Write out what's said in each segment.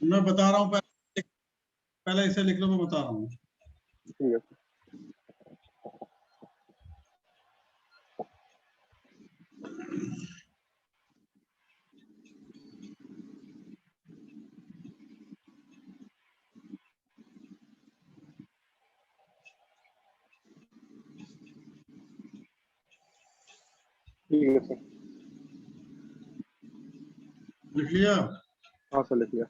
मैं बता रहा हूँ, पहले इसे लिख लो, मैं बता रहा हूँ। ठीक है। ठीक है सर। लिख लिया? हाँ सर, लिख लिया।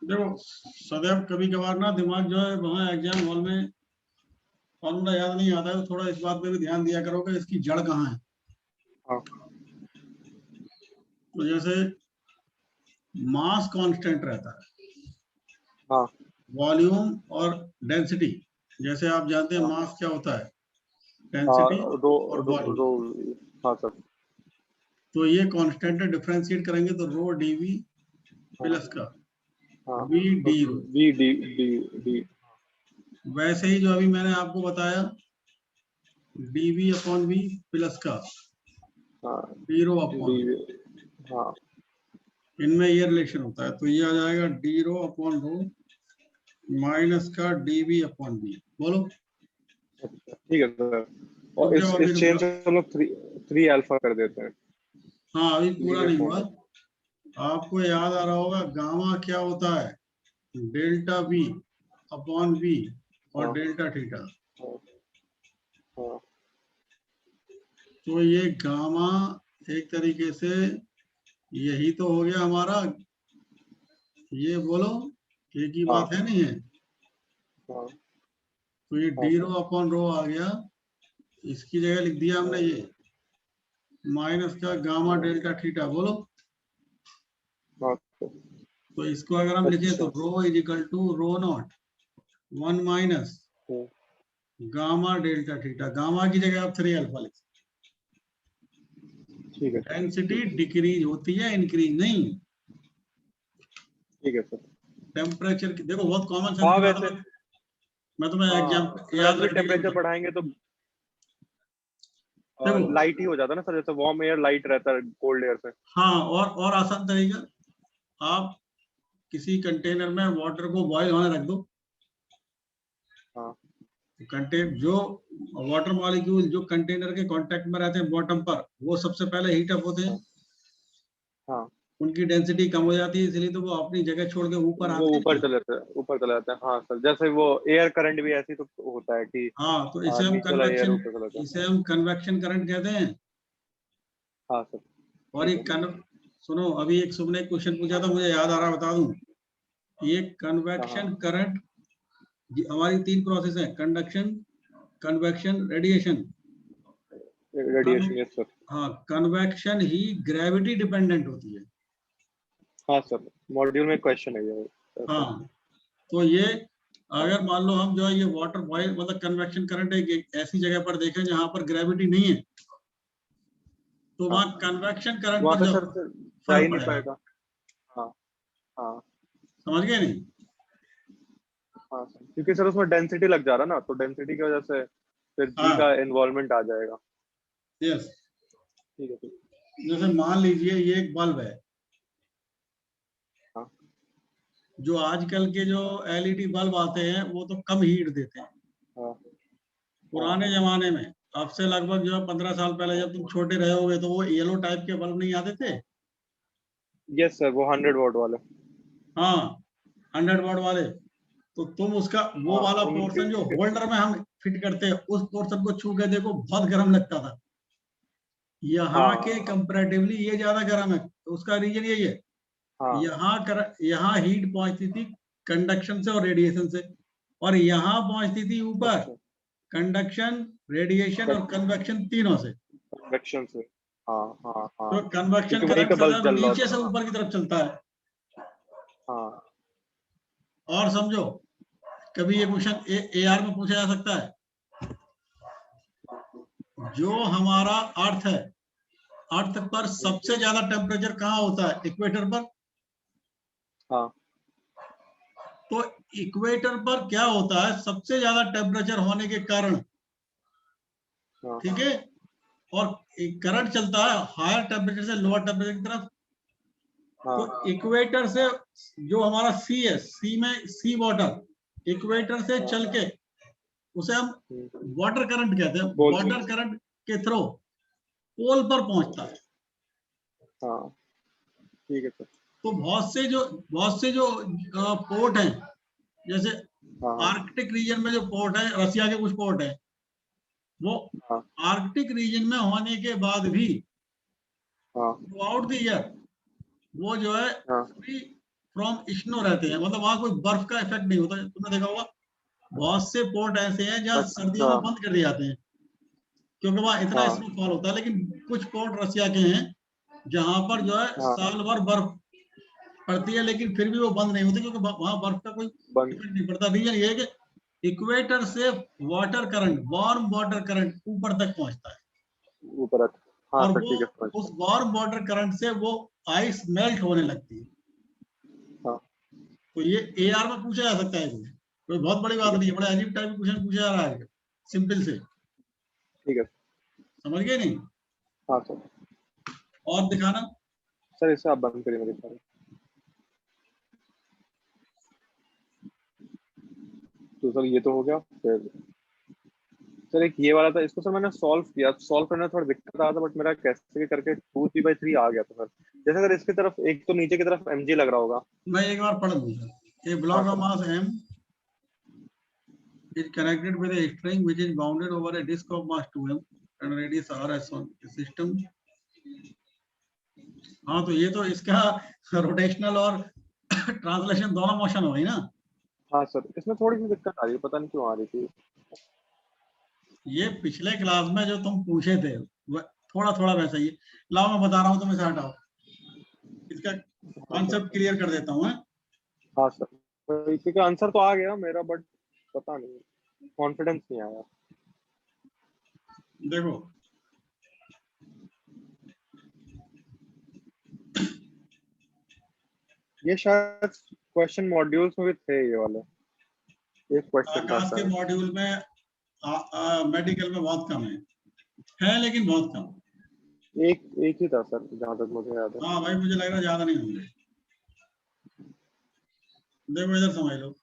देखो सदैव कभी कभार ना दिमाग जो है वहाँ एग्जाम हॉल में फॉर्मूला याद नहीं आता है, तो थोड़ा इस बात पे भी ध्यान दिया करो कि इसकी जड़ कहाँ है। हाँ तो जैसे मास कांस्टेंट रहता है, हाँ वॉल्यूम और डेंसिटी, जैसे आप जानते हैं हाँ मास क्या होता है, हाँ, डेंसिटी रो और रो वॉल्यूम। रो हाँ सर। तो ये कांस्टेंट है, डिफरेंशिएट करेंगे तो रो डीवी हाँ प्लस का हाँ, वी डी रो। V D D D. वैसे ही जो अभी मैंने आपको बताया डीवी अपॉन वी प्लस का हाँ डी रो डी। अपॉन, हाँ इनमें ये रिलेशन होता है, तो ये आ जाएगा D rho upon rho minus का डीवी अपॉन वी। बोलो अच्छा, ठीक है सर। रुक और जाओ, अभी इस रुक चेन जाओ। से हम लोग थ्री अल्फा कर देते हैं। हाँ अभी थ्री पूरा के नहीं फॉर्म हुआ। में। आपको याद आ रहा होगा गामा क्या होता है, डेल्टा वी अपॉन वी और हाँ डेल्टा थीटा। हाँ हाँ तो ये गामा एक तरीके से यही तो हो गया हमारा, ये बोलो एक ही हाँ बात है नहीं है। हाँ तो ये हाँ डी रो सर। अपॉन रो आ गया, इसकी जगह लिख दिया हमने हाँ ये माइनस का गामा हाँ डेल्टा थीटा। बोलो हाँ सर। तो इसको अगर हम लिखें तो अच्छा। Rho is equal to rho nought 1 minus hmm, gamma delta theta. Gamma की जगह आप 3 अल्फा लिख, ठीक है सर। डेंसिटी डिक्रीज होती है, इंक्रीज नहीं। ठीक है सर। टेम्परेचर की देखो बहुत कॉमन सेंस हाँ की बात है, वैसे। मैं तुम्हें एग्जाम हाँ सर, याद वैसे भी रखने के लिए टेम्परेचर बता। बढ़ाएंगे तो देखो लाइट ही हो जाता है ना सर, जैसे वार्म एयर लाइट रहता है कोल्ड एयर से। हाँ, और आसान तरीका, आप किसी कंटेनर में वाटर को बॉईल होने रख दो, हाँ कंटेन जो वाटर मॉलिक्यूल जो कंटेनर के कांटेक्ट में रहते हैं बॉटम पर, वो सबसे पहले हीट अप होते हैं, हाँ हाँ, उनकी डेंसिटी कम हो जाती है, इसलिए तो वो अपनी जगह छोड़ के ऊपर वो आते ऊपर नहीं। चले जाते हैं, ऊपर चला जाता है। हाँ सर, जैसे वो एयर करंट भी ऐसी तो होता है कि हाँ तो इसे हम नीचे वाला एयर कन्वेक्शन, ऊपर चला जाता इसे है। हम कन्वेक्शन करंट कहते हैं। हाँ सर। और ठीक ये है। सुनो, अभी एक सुमने एक क्वेश्चन पूछा था, मुझे याद आ रहा, बता दूं। ये हाँ हाँ, कन्वेक्शन करंट, हमारी 3 प्रोसेस है, कंडक्शन, कन्वेक्शन, रेडिएशन। कन रेडिएशन, यस सर। हाँ कन्वेक्शन ही ग्रेविटी डिपेंडेंट होती है। हाँ सर, मॉड्यूल में क्वेश्चन है ये सर। हाँ तो ये हाँ अगर मान लो हम जो है ये वाटर बॉयल मतलब कन्वेक्शन करंट एक ऐसी जगह पर देखें जहां पर ग्रेविटी नहीं है, तो हाँ, वहां कन्वेक्शन करंट वहाँ पर पे जब सर जा ही फर्क नहीं पड़ेगा। पाएगा। हाँ हाँ समझ गए नहीं? हाँ सर, क्योंकि सर उसमें डेंसिटी लग जा रहा है ना, तो डेंसिटी की वजह से फिर जी हाँ का इन्वॉल्वमेंट आ जाएगा। यस। ठीक है ठीक। जैसे मान लीजिए ये एक बल्ब है, हाँ जो आजकल के जो एलईडी बल्ब आते हैं वो तो कम हीट देते हैं। हाँ हाँ पुराने जमाने में, अब से लगभग जो है 15 साल पहले, जब तुम छोटे रहे होगे, तो वो येलो टाइप के बल्ब नहीं आते थे? यस सर, वो 100 वॉट वाले। हाँ 100 वाट वाले। तो तुम उसका वो हाँ वाला उनके। पोर्शन जो होल्डर में हम फिट करते हैं, उस पोर्शन को छू के देखो, बहुत गर्म लगता था। यहाँ के हाँ कंपैरेटिवली ये ज्यादा गर्म है, तो उसका रीजन यही है। हाँ। यहाँ हीट पहुंचती थी कंडक्शन से और रेडिएशन से, और यहाँ पहुंचती थी ऊपर अच्छा, कंडक्शन, रेडिएशन और कन्वेक्शन तीनों से। कन्वेक्शन से। हाँ हाँ हाँ, तो कन्वेक्शन क्योंकि वहीं करंट पे बल्ब सदैव जल रहा नीचे होता से है ना। ऊपर की तरफ चलता है। हाँ और समझो, कभी ये क्वेश्चन एआर में पूछा जा सकता है, जो हमारा अर्थ है, अर्थ पर सबसे ज्यादा टेम्परेचर कहाँ होता है? इक्वेटर पर। हाँ तो इक्वेटर पर क्या होता है, सबसे ज्यादा टेम्परेचर होने के कारण, हाँ ठीक है, और करंट चलता है हायर टेम्परेचर से लोअर टेम्परेचर की तरफ। हाँ तो इक्वेटर से जो हमारा सी है, सी में सी वाटर इक्वेटर से चल के उसे हम वाटर करंट कहते हैं, Poles वाटर में। करंट के थ्रू पोल पर पहुंचता है। हाँ ठीक है सर। तो बहुत से जो पोर्ट हैं, जैसे हाँ हाँ आर्कटिक रीजन में जो पोर्ट है, रसिया के कुछ पोर्ट है, वो हाँ आर्कटिक रीजन में होने के बाद भी हाँ थ्रू आउट द ईयर वो जो है हाँ। फ्री फ्रॉम स्नो रहते हैं, मतलब वहां कोई बर्फ का इफेक्ट नहीं होता। तुमने देखा होगा बहुत से पोर्ट ऐसे हैं जहाँ सर्दियों अच्छा। में बंद कर दिए जाते हैं क्योंकि वहां इतना हाँ स्नोफॉल होता है, लेकिन कुछ पोर्ट रसिया के हैं जहां पर जो है हाँ साल भर बर्फ पड़ती है, लेकिन फिर भी वो बंद नहीं होते क्योंकि वहां बर्फ का कोई बंद। इफेक्ट नहीं पड़ता। रीजन ये है कि इक्वेटर से water current, warm water current ऊपर तक पहुंचता है, ऊपर हाँ और सर वो ठीक है समझ उस गया। वार्म वाटर करंट से वो आइस मेल्ट होने लगती है। हाँ तो ये एआर में पूछा जा सकता है, कोई बहुत बड़ी ठीक बात है नहीं सर। है, बड़े अजीब टाइप के क्वेश्चन पूछा जा रहा है, सिंपल से। ठीक है। समझ गए नहीं? हाँ सर। और दिखाना। सर इसे आप बंद करिए मेरे सारे। तो सर ये तो हो गया। फिर सर एक ये वाला था, इसको सर मैंने सॉल्व किया, सॉल्व करने में थोड़ा दिक्कत आ रहा था, बट मेरा कैसे भी करके 2 3/3 आ गया था सर। जैसे अगर इसकी तरफ एक तो नीचे की तरफ mg लग रहा होगा। मैं एक बार पढ़ दूंगा। ए हाँ block of sir. Mass m is connected with a string which is bounded over a disk of mass 2m and radius r as on system। हाँ, तो ये तो इसका रोटेशनल और ट्रांसलेशन दोनों मोशन हो गई ना। हाँ सर इसमें थोड़ी सी दिक्कत आ रही है, पता नहीं क्यों आ रही थी। ये पिछले क्लास में जो तुम पूछे थे थोड़ा थोड़ा वैसा ही है। लाओ मैं बता रहा हूँ, तुम इसे हटाओ, इसका हाँ सर। कॉन्सेप्ट क्लियर कर देता हूँ। हाँ सर क्योंकि आंसर तो आ गया मेरा, बट पता नहीं, कॉन्फिडेंस नहीं आया। देखो, ये शायद क्वेश्चन मॉड्यूल्स में भी थे ये वाले, एक क्वेश्चन था आकाश के शायद। मॉड्यूल में मेडिकल में बहुत कम है लेकिन बहुत कम। एक एक ही था सर जहां तक मुझे याद है। हाँ भाई, मुझे लग रहा है ज्यादा नहीं होंगे। देखो इधर समझ लो,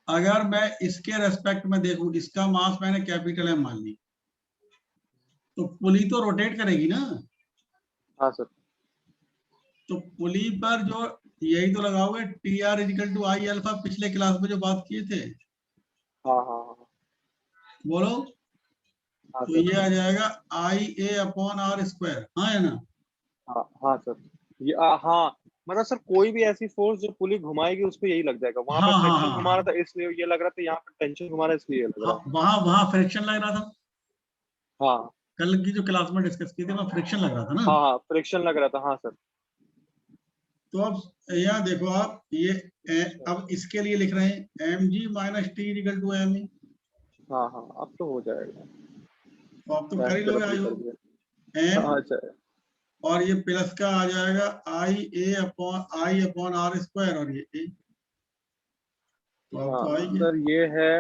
अगर मैं इसके रेस्पेक्ट में देखूं, इसका मास मैंने कैपिटल एम मान ली, तो पुली तो रोटेट करेगी ना। हाँ सर। तो पुली पर जो यही तो लगाओगे, T R equal to I alpha, पिछले क्लास में जो बात किए थे। हाँ हाँ हाँ बोलो। हाँ तो सर। ये आ जाएगा आई ए अपॉन आर स्क्वायर, हाँ है ना। हाँ हाँ सर। ये हाँ, मतलब सर कोई भी ऐसी फोर्स जो पुली घुमाएगी उसको यही लग जाएगा। वहां पे हाँ हाँ फ्रिक्शन हाँ घुमा हाँ रहा था इसलिए ये लग रहा था, यहाँ पे टेंशन घुमा रहा है इसलिए ये लग हाँ, रहा है। वहां वहां फ्रिक्शन लग रहा था। हाँ कल की जो क्लास में डिस्कस की थी, वहां फ्रिक्शन लग रहा था ना। हाँ हाँ फ्रिक्शन लग रहा था हाँ सर। तो अब यहाँ देखो आप, ये अब इसके लिए लिख रहे हैं M G minus T equal to M E. हाँ हाँ अब तो हो जाएगा। तो आप तो कर ही बैक लोगे तरफ भी आई कर होप। दिया। एम, हाँ अच्छा। और ये प्लस का आ जाएगा आई अपॉन आर स्क्वायर, और ये ए। तो अब हाँ तो आएगी। सर ये है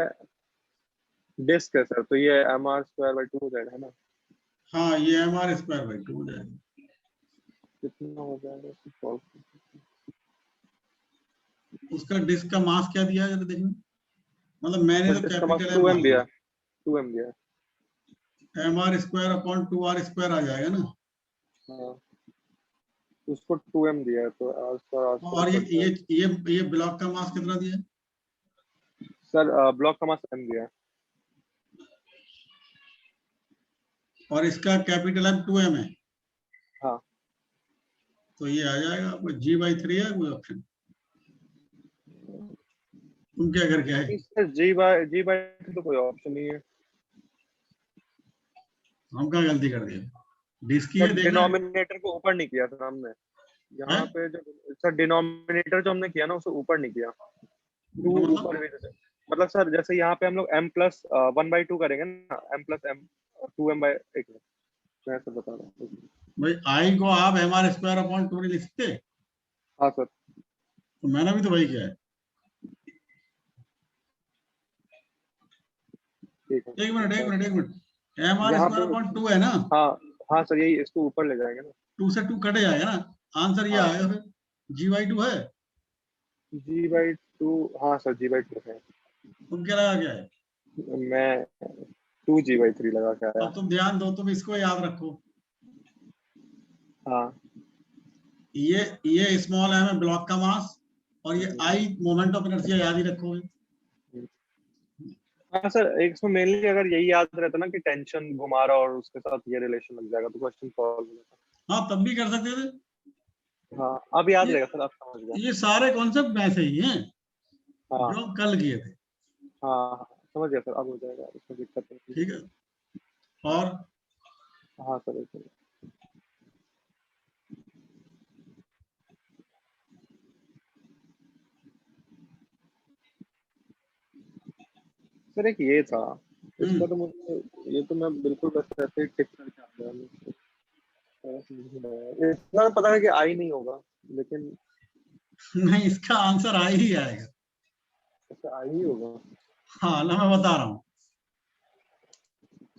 डिस्क है सर, तो ये mr²/2 हो जाएगा है ना। हाँ, ये एम आर स्क्वायर बाई 2 हो जाएगा। कितना हो जाएगा इसको solve? उसका डिस्क का मास क्या दिया है जरा देखना। मतलब मैंने तो सर इसका मास कैपिटल एम 2m मान दिया लिया। है, 2m दिया है। M R square upon 2 R square आ जाएगा ना। हाँ उसको 2m दिया है तो r² और ऊपर जाएगा। ये ब्लॉक का मास कितना दिया है? सर ब्लॉक का मास m दिया है। और इसका कैपिटल एम 2m है। हाँ तो ये आ जाएगा आपको जी बाई 3 है कोई ऑप्शन। तुम क्या करके आए? सर g/3 तो कोई ऑप्शन नहीं है। हम क्या गलती कर दिया? डिस्क की है, सर देखना है। डिनोमिनेटर को ऊपर नहीं किया सर हमने, यहाँ पे जो सर डिनोमिनेटर जो हमने किया ना उसे ऊपर नहीं किया। टू मतलब ऊपर भी मतलब सर जैसे यहाँ पे हम लोग m+1/2 करेंगे ना, m+m 2m/1 मैं ऐसे बता रहा हूँ। भाई आई को आप एम आर स्क्वायर अपॉन 2 नहीं लिख सकते? हाँ सर तो मैंने भी तो वही किया है। ठीक है। एक मिनट, एम आर यहाँ पे स्क्वायर अपॉन 2 है ना। हाँ हाँ सर यही इसको ऊपर ले जाएंगे ना। 2 से 2 कटे जाएगा ना, आंसर ये हाँ। आएगा फिर। G/2 है, G/2, हाँ सर G/2 है। तुम क्या लगा क्या है? मैं 2G/3 लगा के आया। अब तुम ध्यान दो, तुम इसको याद रखो, हाँ। ये स्मॉल एम है ब्लॉक का मास, और ये आई मोमेंट ऑफ इनर्शिया, याद ही रखोगे। हाँ सर, एक इसमें मेनली अगर यही याद रहता ना कि टेंशन घुमा रहा और उसके साथ ये रिलेशन लग जाएगा तो क्वेश्चन सॉल्व हो जाता। हाँ तब भी कर सकते थे। हाँ, अब याद ये रहेगा सर, आप समझ गए। ये सारे कॉन्सेप्ट वैसे ही हैं हाँ जो हम कल किए थे। हाँ हाँ, समझ गया सर, अब हो जाएगा, इसमें दिक्कत नहीं है। ठीक है, और हाँ सर, एक मिनट। सर एक ये था, इसका तो मुझे, ये तो मैं बिल्कुल बस ऐसे ही टिक करके आ गया मुझे। समझ में नहीं आया। इतना पता है कि आई नहीं होगा, लेकिन नहीं, इसका आंसर आ ही आएगा। ऐसा आई ही होगा। हाँ ना, मैं बता रहा हूँ।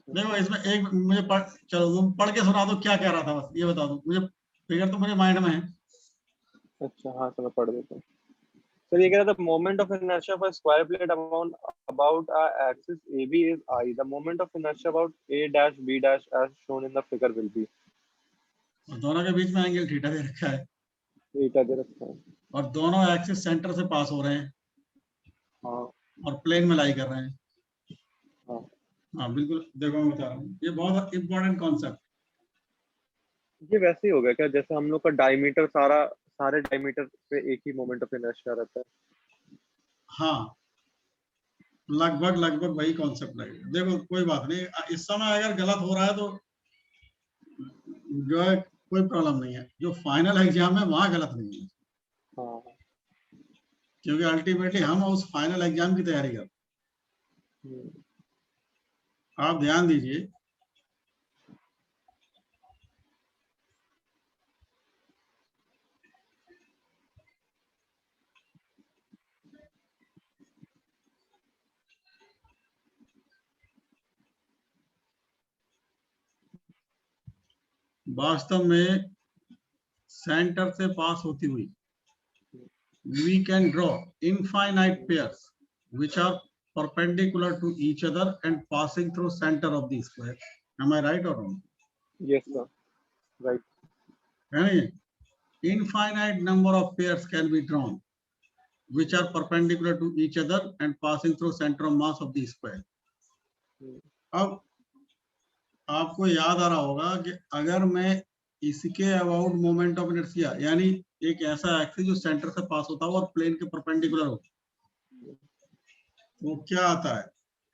देखो इसमें एक मुझे चलो तुम पढ़ के सुना दो, क्या कह रहा था, बस ये बता दो मुझे, फिगर तो मुझे माइंड में है। अच्छा हाँ, तो मैं पढ़ देता हूँ। सर ये कह रहा था, moment of inertia for square plate amount about axis AB is I, the moment of inertia about A dash B dash as shown in the figure will be। और दोनों के बीच में एंगल थीटा दे रखा है, थीटा दे रखा है। और दोनों एक्सिस सेंटर से पास हो रहे हैं हाँ और प्लेन में लाई कर रहे हैं। हाँ। हाँ बिल्कुल, देखो मैं बता रहा हूँ, ये बहुत इंपॉर्टेंट कॉन्सेप्ट। ये वैसे ही हो गया क्या, जैसे हम लोग का डायमीटर, सारे डायमीटर पे एक ही मोमेंट ऑफ इनर्शिया रहता है। हाँ लगभग लगभग वही कॉन्सेप्ट लगेगा। देखो कोई बात नहीं, इस समय अगर गलत हो रहा है तो जो है कोई प्रॉब्लम नहीं है, जो फाइनल एग्जाम है वहां गलत नहीं है, हाँ। क्योंकि अल्टीमेटली हम उस फाइनल एग्जाम की तैयारी करते हम्म। हैं। आप ध्यान दीजिए, वास्तव में सेंटर से पास होती हुई we can draw infinite pairs which are perpendicular to each other and passing through center of the square. Am I right or wrong? Yes sir, right. है नहीं? Infinite number of pairs can be drawn which are perpendicular to each other and passing through center of mass of the square. अब आपको याद आ रहा होगा कि अगर मैं इसके अबाउट मोमेंट ऑफ इनर्शिया, यानी एक ऐसा एक्सिस जो सेंटर से पास होता हो और प्लेन के परपेंडिकुलर हो, तो क्या आता है,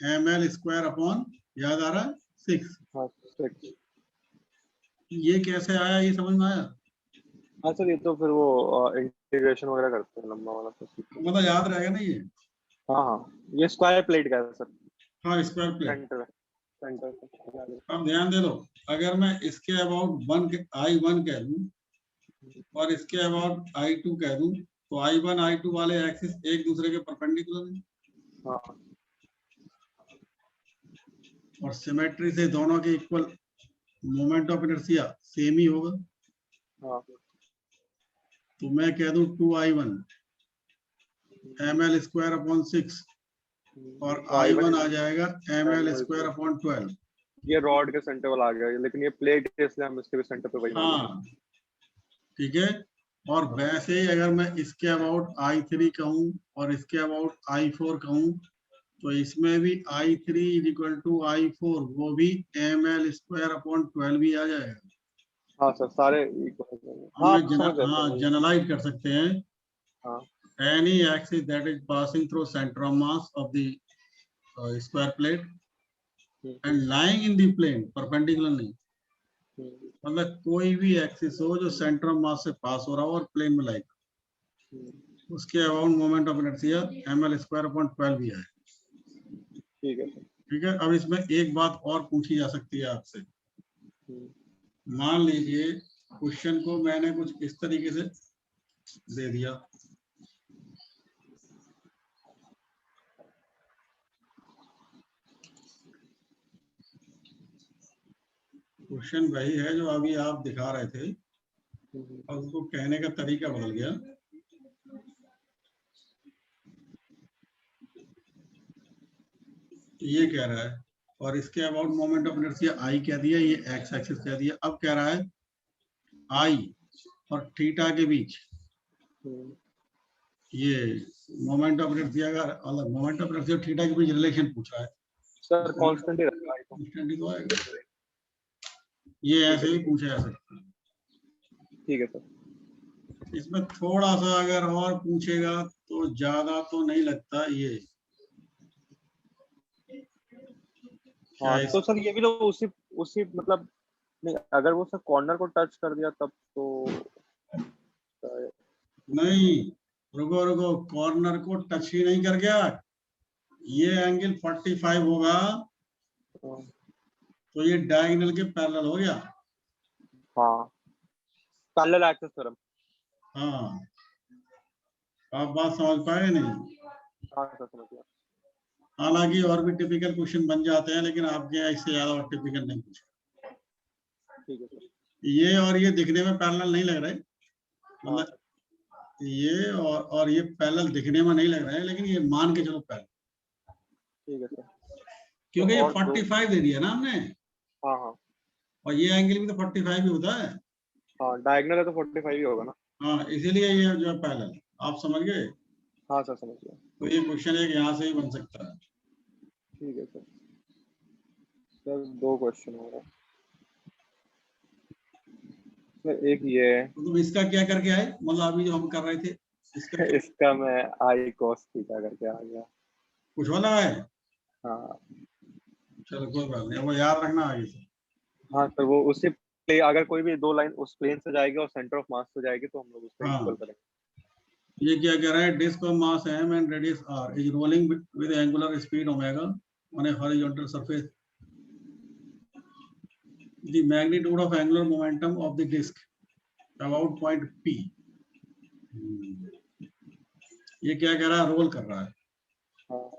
ml² अपॉन, याद आ रहा है, 6। हाँ सर। ये कैसे आया, ये समझ में आया? हाँ सर, ये तो फिर वो इंटीग्रेशन वगैरह करते हैं, लंबा वाला तो। मतलब याद रहेगा ना ये। हाँ हाँ, ये स्क्वायर प्लेट का है सर। हाँ स्क्वायर प्लेट। Centre, centre. अब ध्यान दे दो, अगर मैं इसके अबाउट I1 कह दूं और इसके अबाउट I2 कह दूं, तो I1 I2 वाले एक्सिस एक दूसरे के परपेंडिकुलर हैं, हाँ और सिमेट्री से दोनों के equal moment of inertia same ही होगा। हाँ। तो मैं कह दूं 2I1 ml² अपॉन 6, और I1 आ जाएगा ml² अपॉन 12। ये रॉड के सेंटर वाला आ गया, लेकिन ये प्लेट है इसलिए हम इसके भी सेंटर पे वही मानेंगे। हाँ ठीक है, और वैसे ही अगर मैं इसके अबाउट I3 कहूं और इसके अबाउट I4 कहूं, तो इसमें भी I3 is equal to I4, वो भी ml² अपॉन 12 भी आ जाएगा। हाँ सर, सारे इक्वल हो जाएंगे। हाँ, हमें आप समझ गए सर, हाँ वही। जनरलाइज कर सकते हैं, हाँ। any axis that is passing through center of mass of the square plate and lying in the plane perpendicular नहीं, मतलब कोई भी एक्सिस हो जो सेंटर ऑफ मास से पास हो रहा हो और प्लेन में लाइक, उसके about moment of inertia ml² upon 12 भी है। ठीक है सर। ठीक है, अब इसमें एक बात और पूछी जा सकती है आपसे। मान लीजिए क्वेश्चन को मैंने कुछ इस तरीके से दे दिया, क्वेश्चन वही है जो अभी आप दिखा रहे थे, और उसको कहने का तरीका बदल गया। ये कह रहा है, और इसके about moment of inertia I कह दिया, ये एक्स एक्सिस कह दिया। अब कह रहा है आई और थीटा के बीच ये मोमेंट ऑफ इनर्शिया का, अलग मोमेंट ऑफ इनर्शिया थीटा के बीच रिलेशन पूछ रहा है। सर कांस्टेंट ही रखा है तो। कांस्टेंट ही तो आएगा। ये ऐसे भी पूछा जा सकता है। ठीक है सर। इसमें थोड़ा सा अगर और पूछेगा तो ज्यादा तो नहीं लगता ये। हाँ तो सर ये भी तो उसी उसी मतलब नहीं, अगर वो सर कॉर्नर को टच कर दिया तब तो नहीं, रुको रुको, कॉर्नर को टच ही नहीं कर गया। ये एंगल 45 होगा तो ये डायगोनल के पैरेलल हो गया। हाँ पैरेलल एक्सिस थ्योरम। हाँ, आप बात समझ पाए नहीं? हाँ सर समझ गया। हालांकि और भी टिपिकल क्वेश्चन बन जाते हैं, लेकिन आपके यहाँ इससे ज्यादा और टिपिकल नहीं पूछे। ठीक है सर। ये और ये दिखने में पैरेलल नहीं लग रहे, मतलब ये और ये पैरेलल दिखने में नहीं लग रहा है, लेकिन ये मान के चलो पैरेलल। ठीक है सर। क्योंकि ये और 45 दे दिया ना हमने, हाँ हाँ और ये एंगल भी तो 45 ही होता है। हाँ डायगोनल है तो 45 ही होगा ना। हाँ, इसीलिए ये जो पैरेलल, आप समझ गए। हाँ सर समझ गया। तो ये क्वेश्चन एक यहाँ से ही बन सकता है। ठीक है सर। सर 2 क्वेश्चन हो रहा है सर। एक ये है तो तुम इसका क्या करके आए, मतलब अभी जो हम कर रहे थे इसका इसका मैं आई cos थीटा करके आ गया। कुछ वाला है। हाँ चलो कोई बात नहीं, वो याद रखना आगे से। हाँ सर वो उसी अगर कोई भी 2 लाइन उस प्लेन से जाएगी और सेंटर ऑफ मास से जाएगी तो हम लोग उसको हाँ, इक्वल करेंगे। ये क्या कह रहा है, disc of mass m and radius r is rolling with angular speed omega on a horizontal surface. The magnitude of angular momentum of the disc about point p। ये क्या कह रहा है, रोल कर रहा है। हाँ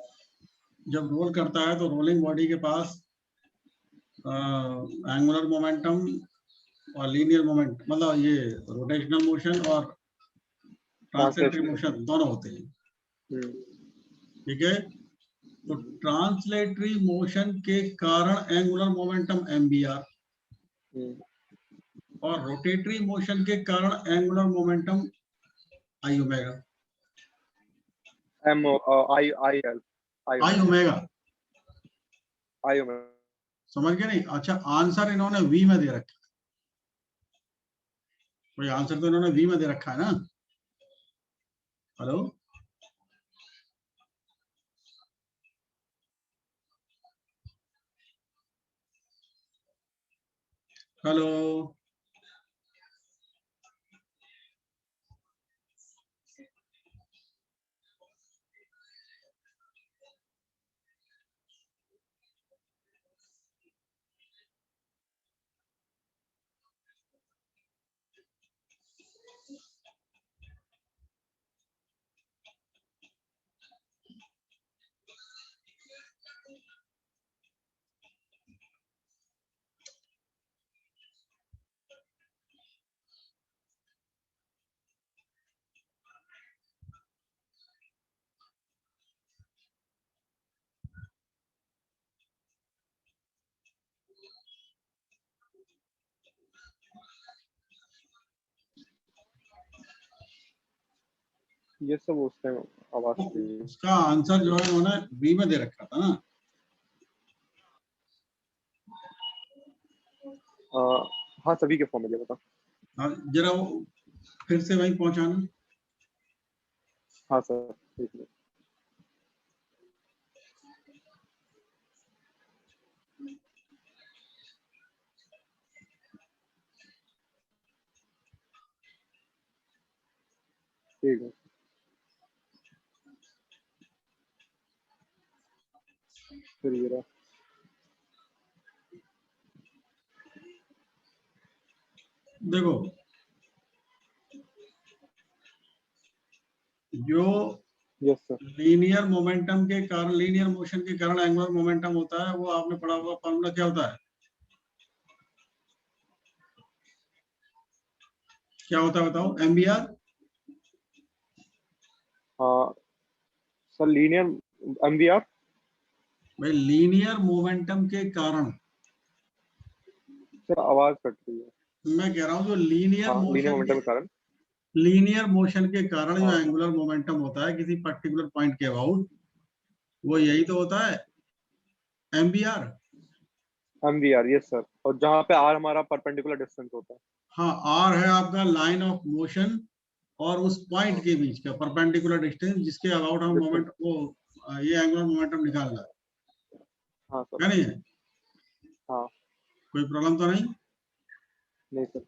जब रोल करता है तो रोलिंग बॉडी के पास एंगुलर मोमेंटम और लीनियर मोमेंट, मतलब ये रोटेशनल मोशन और ट्रांसलेटरी मोशन दोनों होते हैं। ठीक है, तो ट्रांसलेटरी मोशन के कारण एंगुलर मोमेंटम mvr और रोटेटरी मोशन के कारण angular momentum i omega. M I I L i omega, I omega. समझ गए नहीं? अच्छा, आंसर इन्होंने v में दे रखा है। कोई आंसर तो इन्होंने v में दे रखा है ना। हेलो, हेलो, ये सब उस टाइम आवाज थी। उसका आंसर जो है उन्होंने v में दे रखा था ना। हाँ सभी के फॉर्म में दिया था। हाँ, जरा वो फिर से वहीं पहुंचाना। हाँ सर ठीक है। ठीक है फिर ये रहा। देखो, जो यस सर। लीनियर मोमेंटम के कारण, लीनियर मोशन के कारण एंगुलर मोमेंटम होता है, वो आपने पढ़ा हुआ फॉर्मूला क्या होता है? क्या होता है बताओ, MBR? हाँ सर, लीनियर एमवीआर। भाई लीनियर मोमेंटम के कारण, सर आवाज कट रही है। मैं कह रहा हूँ जो लीनियर हाँ, लीनियर मोशन मोमेंटम के के कारण। लीनियर मोशन के कारण जो हाँ एंगुलर मोमेंटम होता है किसी पर्टिकुलर पॉइंट के अबाउट, वो यही तो होता है, MBR। Mvr, yes sir. और जहाँ पे आर हमारा परपेंडिकुलर डिस्टेंस होता है। हाँ, R है आपका लाइन ऑफ मोशन और उस पॉइंट हाँ, के बीच का परपेंडिकुलर डिस्टेंस जिसके अबाउट हम डिस्टेंस। मोमेंट वो ये एंगुलर मोमेंटम निकालना हाँ सर। है नहीं है? हाँ। कोई प्रॉब्लम तो नहीं? नहीं सर।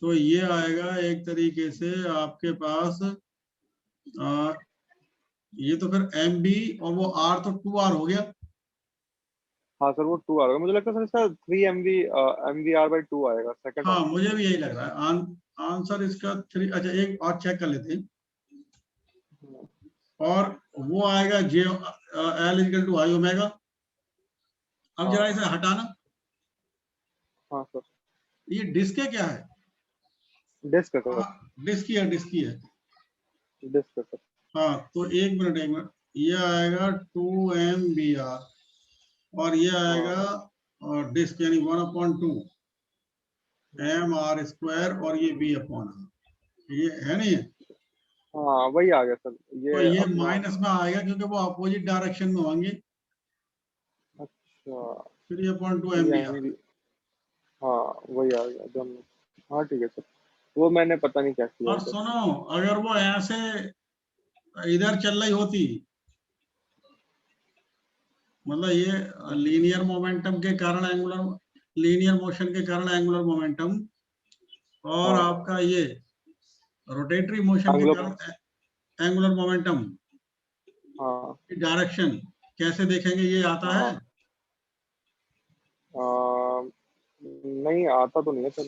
तो ये आएगा एक तरीके से आपके पास आ, ये तो फिर MB और वो R तो 2R हो गया। हाँ सर, वो 2 आएगा। मुझे लगता है सर इसका 3 MVR/2 आएगा, सेकंड हाँ ऑप्शन मुझे में। भी यही लग रहा है। आंसर इसका 3। अच्छा एक और चेक कर लेते हैं, और वो आएगा J L = I ओमेगा। अब हाँ। जरा इसे हटाना, हाँ सर। ये डिस्क है क्या है? डिस्क है सर। हाँ डिस्क ही है, डिस्क ही है। डिस्क है सर। हाँ तो एक मिनट एक मिनट, ये आएगा 2 MBR और ये हाँ। आएगा और डिस्क यानी 1/2 MR² और ये B/R, ये है नहीं है? हाँ वही आ गया सर, तो ये ये अपना। माइनस में आएगा क्योंकि वो अपोजिट डायरेक्शन में होंगे, अच्छा। 3/2 ये MBR। आएंगे। हाँ वही आ गया दोनों। हाँ ठीक है सर। वो मैंने पता नहीं क्या किया और उधर। सुनो, अगर वो ऐसे इधर चल रही होती, मतलब ये लीनियर मोमेंटम के कारण एंगुलर, लीनियर मोशन के कारण एंगुलर मोमेंटम, और हाँ। आपका ये रोटेटरी मोशन के एंग्लो। कारण एंगुलर मोमेंटम हाँ। की डायरेक्शन कैसे देखेंगे, ये आता है? हाँ। नहीं आता तो नहीं है सर।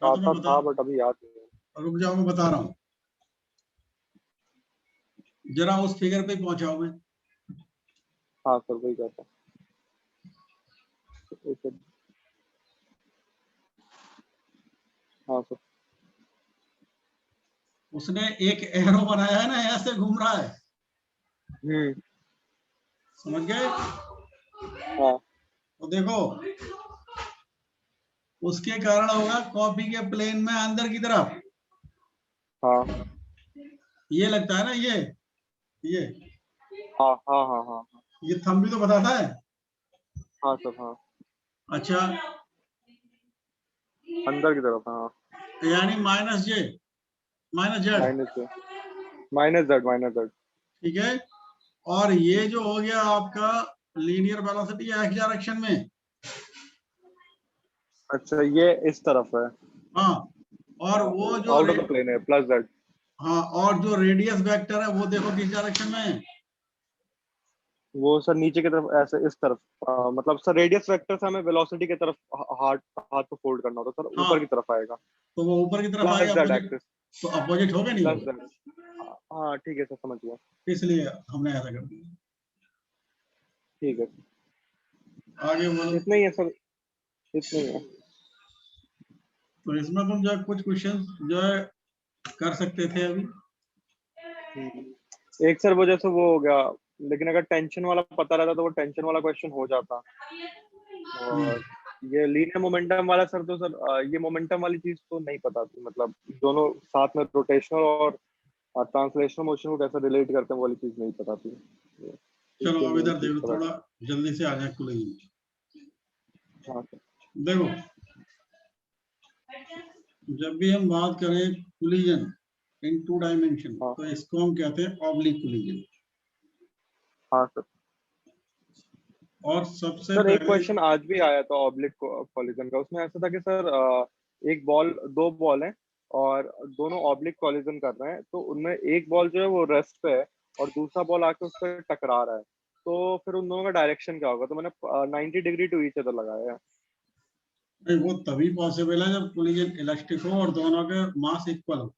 हाँ तो मैं आता बता, था बट अभी याद नहीं है। रुक जाओ मैं बता रहा हूँ, जरा उस फिगर पे पहुंचाओ मैं। हाँ सर, वही कहता हूँ। एक सेकंड। हाँ सर। उसने एक एरो बनाया है ना, ऐसे घूम रहा है, हम्म। समझ गए? हाँ। तो देखो, उसके कारण होगा कॉपी के प्लेन में अंदर की तरफ, हाँ। ये लगता है ना, ये हाँ। हाँ। हाँ। हाँ। ये थंब भी तो बताता है। हाँ सर। हाँ, अच्छा, अंदर की तरफ। हाँ। यानी -J -Z, -J। -Z। -Z। ठीक है। और ये जो हो गया आपका लीनियर वेलोसिटी एक्स डायरेक्शन में, अच्छा, ये इस तरफ है। हाँ, और वो जो आउट ऑफ द प्लेन है, +Z। हाँ, और जो रेडियस वेक्टर है वो देखो किस डायरेक्शन में है? वो सर नीचे की तरफ, ऐसे इस तरफ। मतलब सर रेडियस वेक्टर से हमें वेलोसिटी की तरफ हाथ हाथ को फोल्ड करना होता है सर, ऊपर की हाँ तरफ आएगा। तो वो ऊपर की तरफ आ गया +Z अपोजिट, एक्सिस। तो अपोजिट हो गया नहीं होगा, +Z। हाँ ठीक है सर, समझ गया। इसलिए हमने ऐसा कर दिया। ठीक है। आगे बोलो। इतना ही है सर। इतना ही है। तो इसमें तुम जो है कुछ क्वेश्चन जो है कर सकते थे अभी। एक सर वो जैसे वो हो गया, लेकिन अगर टेंशन वाला पता रहता तो वो टेंशन वाला क्वेश्चन हो जाता। और ये लीनियर मोमेंटम वाला सर, तो सर ये मोमेंटम वाली चीज तो नहीं पता थी, मतलब दोनों साथ में रोटेशनल और ट्रांसलेशनल मोशन को कैसे रिलेट करते हैं, वो वाली चीज नहीं पता थी। चलो इसलिए अब मेन इधर चीज देख लो, पता थोड़ा थी। जल्दी से आ जाए खुलेगी। हाँ सर। देखो, जब भी हम बात करें कोलिजन इन 2 डायमेंशन, हाँ। तो इसको हम कहते हैं ऑब्लिक कोलिजन। हाँ सर। और सबसे सर एक पहले, क्वेश्चन आज भी आया था ऑब्लिक कॉलिजन का। उसमें ऐसा था कि सर एक बॉल, दो बॉल हैं और दोनों ऑब्लिक कॉलिजन कर रहे हैं, तो उनमें एक बॉल जो है वो रेस्ट पे है और दूसरा बॉल आके उस पर टकरा रहा है। तो फिर उन दोनों का डायरेक्शन क्या होगा? तो मैंने 90 डिग्री टू ईच अदर लगाया है। भाई वो तभी पॉसिबल है जब कोलिजन इलास्टिक हो और दोनों के मास इक्वल हो।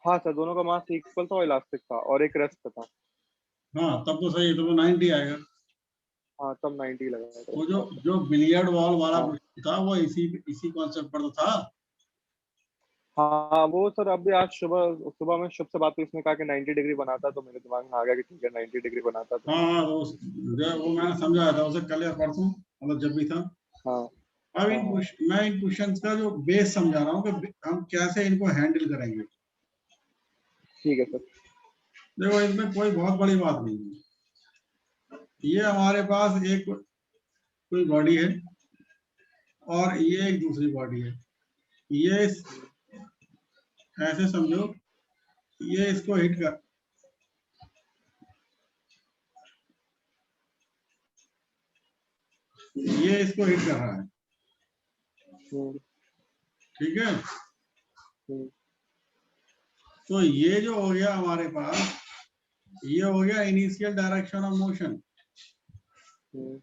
हाँ सर, दोनों का मास इक्वल था और इलास्टिक था और एक रेस्ट पे था। हाँ तब तो सही है, तो वो 90 आएगा। हाँ, तब 90 लगाया था वो जो उसका। जो बिलियर्ड बॉल वाला हाँ। क्वेश्चन था वो इसी इसी कॉन्सेप्ट पर तो था। हाँ वो सर अभी आज सुबह सुबह में शुभ से बात हुई, उसने कहा कि 90 डिग्री बनाता, तो मेरे दिमाग में आ गया कि ठीक है 90 डिग्री बनाता तो। हाँ हाँ, वो मैंने समझाया था उसे कल या परसों, मतलब जब भी था। हाँ अब हाँ हाँ मैं इन क्वेश्चंस का जो बेस समझा रहा हूँ कि हम कैसे इनको हैंडल करेंगे। ठीक है सर। देखो इसमें कोई बहुत बड़ी बात नहीं है। ये हमारे पास एक कोई बॉडी है और ये एक दूसरी बॉडी है। ये ऐसे समझो, ये इसको हिट कर, ये इसको हिट कर रहा है, हम्म ठीक है। हम्म तो ये जो हो गया हमारे पास, ये हो गया initial direction of motion. Hmm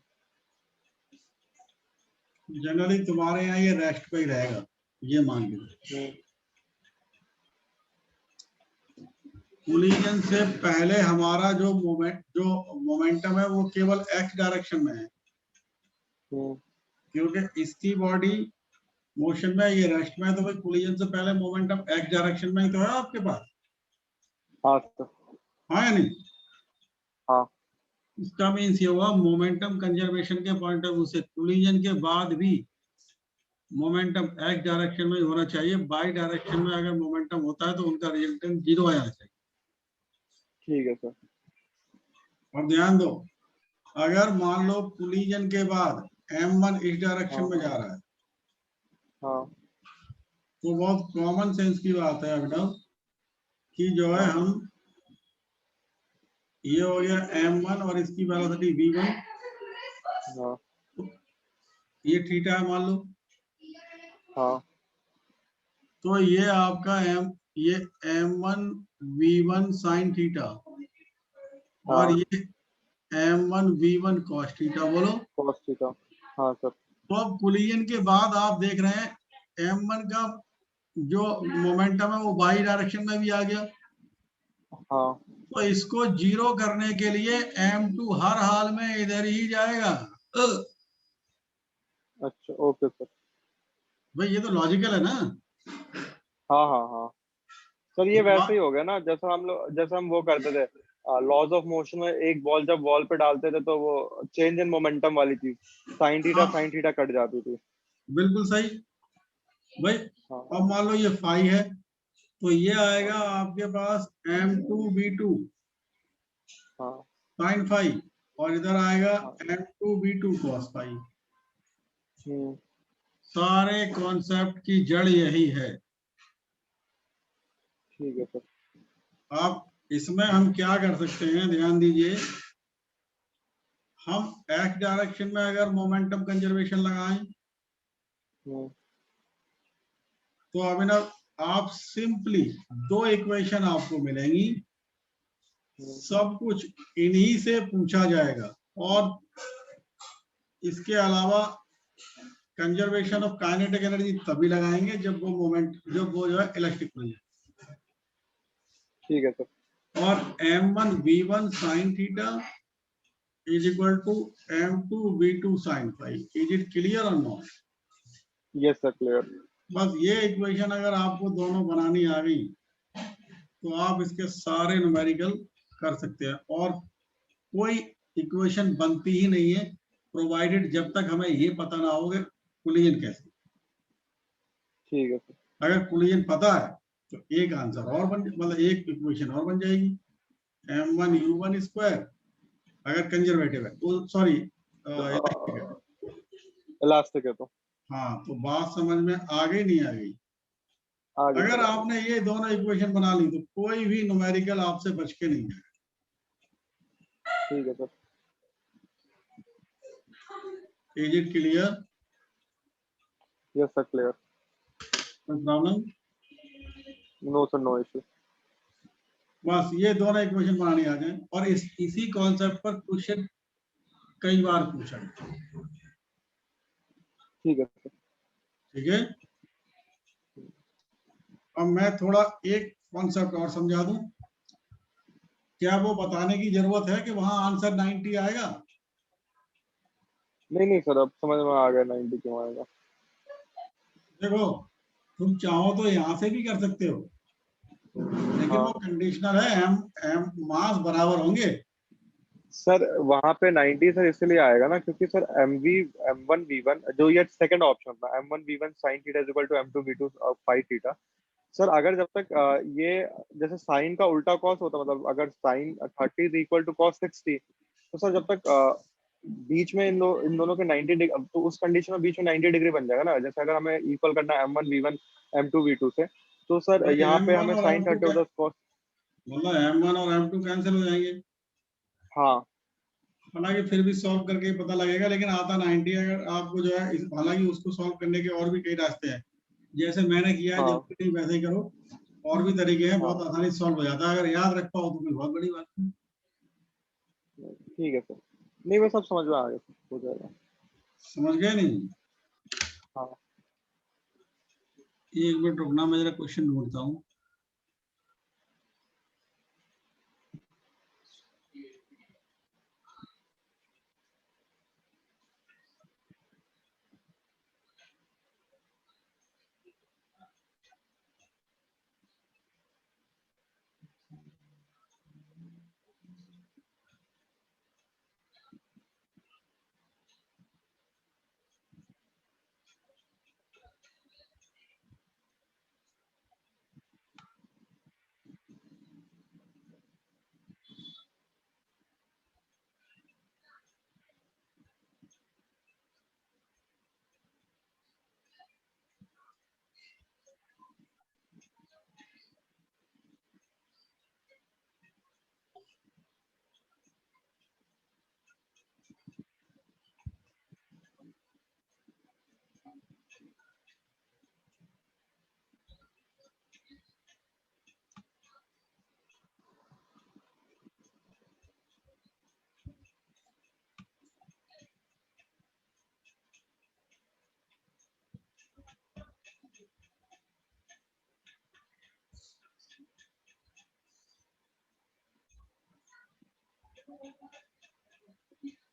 generally तुम्हारे यहाँ ये रेस्ट पे ही रहेगा, ये मान के। हम्म कोलिजन से पहले हमारा जो मोमेंटम है वो केवल एक्स डायरेक्शन में है, हम्म क्योंकि इसकी बॉडी मोशन में, ये रेस्ट में है, तो भाई कोलिजन से पहले मोमेंटम एक्स डायरेक्शन में ही तो है आपके पास, हाँ सर। हाँ या नहीं। हाँ इसका मीन्स ये हुआ मोमेंटम कंजर्वेशन के पॉइंट ऑफ व्यू से कोलिजन के बाद भी मोमेंटम एक्स डायरेक्शन में ही होना चाहिए। बाई डायरेक्शन में अगर मोमेंटम होता है तो उनका रिजल्टेंट 0 आ जाना चाहिए। ठीक है सर। और ध्यान दो, अगर मान लो कोलिजन के बाद m1 इस डायरेक्शन हाँ में जा रहा है, हाँ तो बहुत कॉमन सेंस की बात है अभिनव कि जो है हाँ हम, ये हो गया m1 और इसकी वेलोसिटी v1, हाँ ये थीटा है मान लो, हाँ तो ये आपका ये m1 v1 sin थीटा और हाँ ये m1 v1 cos थीटा, बोलो। cos theta. हाँ सर। तो अब कोलिजन के बाद आप देख रहे हैं m1 का जो मोमेंटम है वो बाई डायरेक्शन में भी आ गया, हाँ तो इसको 0 करने के लिए m2 हर हाल में इधर ही जाएगा। अच्छा ओके सर। भाई ये तो लॉजिकल है ना। हाँ हाँ हाँ सर, ये ये वैसे बात, ही हो गया ना, जैसा हम लोग, जैसे हम वो करते थे लॉज ऑफ मोशन में, एक बॉल जब वॉल पे डालते थे तो वो चेंज इन मोमेंटम वाली चीज, हाँ साइन थीटा कट जाती थी। बिल्कुल सही। भाई हाँ अब मान लो ये फाई है, तो ये हाँ आएगा आपके पास m2v2 हाँ sin फाई, और इधर आएगा हाँ m2v2 cos फाई। हम्म सारे कॉन्सेप्ट की जड़ यही है। ठीक है सर। आप इसमें हम क्या कर सकते हैं, ध्यान दीजिए। हम एक्स डायरेक्शन में अगर मोमेंटम कंजर्वेशन लगाएं, हम्म तो अभिनव आप सिंपली दो इक्वेशन आपको मिलेंगी, हम्म सब कुछ इन्हीं से पूछा जाएगा। और इसके अलावा कंजर्वेशन ऑफ काइनेटिक एनर्जी तभी लगाएंगे जब वो जब वो जो है इलेक्ट्रिक बन जाए। ठीक है सर। और m1 v1 sin theta is equal to m2 v2 sin phi. Is it clear or not? Yes sir, clear. बस ये इक्वेशन अगर आपको दोनों बनानी आ गई तो आप इसके सारे न्यूमेरिकल कर सकते हैं। और कोई इक्वेशन बनती ही नहीं है प्रोवाइडेड जब तक हमें ये पता ना हो कि कोलिजन कैसे। ठीक है सर। अगर कोलिजन पता है तो एक आंसर और बन, मतलब एक इक्वेशन और बन जाएगी, m1 u1 स्क्वायर, अगर कंजर्वेटिव है, सॉरी इलेक्ट्रिक है। इलास्टिक है तो हाँ तो बात समझ में आ गई नहीं आ गई। आगे अगर सर आगे। आपने ये दोनों इक्वेशन बना ली तो कोई भी न्यूमेरिकल आपसे बच के नहीं है। ठीक है sir. Is it clear? Yes sir, clear. Problem? No sir, no issue. बस ये दोनों इक्वेशन बनानी आ जाए और इसी कॉन्सेप्ट पर क्वेश्चन कई बार पूछा है। ठीक है सर। ठीक है, अब मैं थोड़ा एक कॉन्सेप्ट और समझा दूं। क्या वो बताने की जरूरत है कि वहां आंसर 90 आएगा? नहीं नहीं सर, अब समझ में आ गया 90 क्यों आएगा। देखो तुम चाहो तो यहाँ से भी कर सकते हो, लेकिन हाँ वो कंडीशनल है, एम एम मास बराबर होंगे। सर वहां पे 90 सर इसलिए आएगा ना क्योंकि सर M1 V1 जो ये सेकंड ऑप्शन था, M1 V1 sine theta is equal to M2 V2 five theta. Sir अगर जब तक ये जैसे साइन का उल्टा कॉस होता, मतलब अगर sine 30 is equal to cos 60, तो सर जब तक बीच में इन दोनों के 90 डिग्री, तो उस कंडीशन में बीच में 90 डिग्री बन जाएगा ना। जैसे अगर हमें इक्वल करना है M1 V1 M2 V2 से, तो सर नहीं, यहाँ एम पे वन हमें और साइन एम टू 30 और कॉस। मतलब M1 और M2 कैंसिल हो जाएंगे। हाँ हालांकि फिर भी सॉल्व करके ही पता लगेगा, लेकिन आता 90। अगर आपको जो है हालांकि उसको सॉल्व करने के और भी कई रास्ते हैं, जैसे मैंने किया है, हाँ जरूरी नहीं वैसे ही करो। और भी तरीके हैं, बहुत हाँ आसानी से सॉल्व हो जाता है, अगर याद रख पाओ तो कोई बहुत बड़ी बात नहीं। ठीक है सर। नहीं वो सब समझ में आ गया सर, हो जाएगा। समझ गए नहीं? हाँ एक मिनट रुकना, मैं जरा क्वेश्चन ढूंढता हूँ।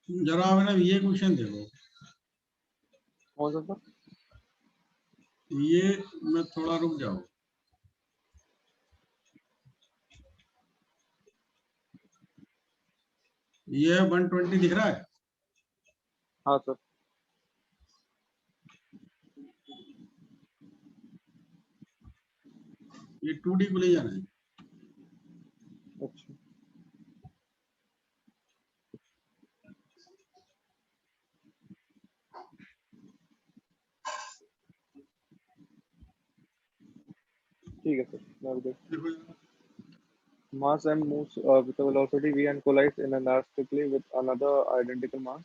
जरा मैंने ये क्वेश्चन देखो, कौन सा सर? ये मैं थोड़ा रुक जाओ। ये 120 दिख रहा है। हाँ सर। ये 2D को ले जाना है। अच्छा ठीक है सर, मैं अभी देखता देखो हूँ। Mass m moves with a velocity v and collides inelastically with another identical mass.